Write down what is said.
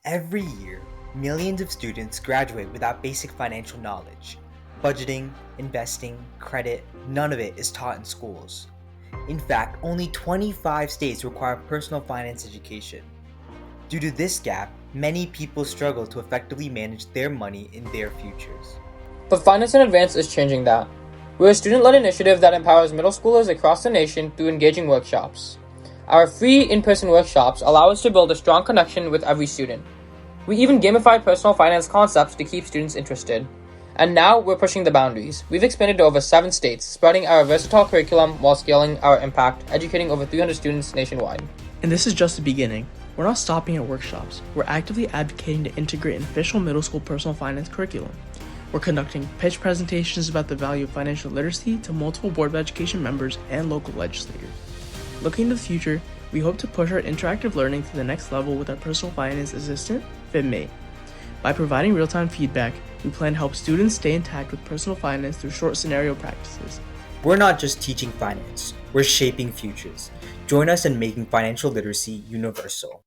Every year, millions of students graduate without basic financial knowledge. Budgeting, investing, credit, none of it is taught in schools. In fact, only 25 states require personal finance education. Due to this gap, many people struggle to effectively manage their money in their futures. But Finance in Advance is changing that. We're a student-led initiative that empowers middle schoolers across the nation through engaging workshops. Our free in-person workshops allow us to build a strong connection with every student. We even gamify personal finance concepts to keep students interested. And now we're pushing the boundaries. We've expanded to over 7 states, spreading our versatile curriculum while scaling our impact, educating over 300 students nationwide. And this is just the beginning. We're not stopping at workshops. We're actively advocating to integrate an official middle school personal finance curriculum. We're conducting pitch presentations about the value of financial literacy to multiple Board of Education members and local legislators. Looking to the future, we hope to push our interactive learning to the next level with our personal finance assistant, FinMate. By providing real-time feedback, we plan to help students stay intact with personal finance through short scenario practices. We're not just teaching finance, we're shaping futures. Join us in making financial literacy universal.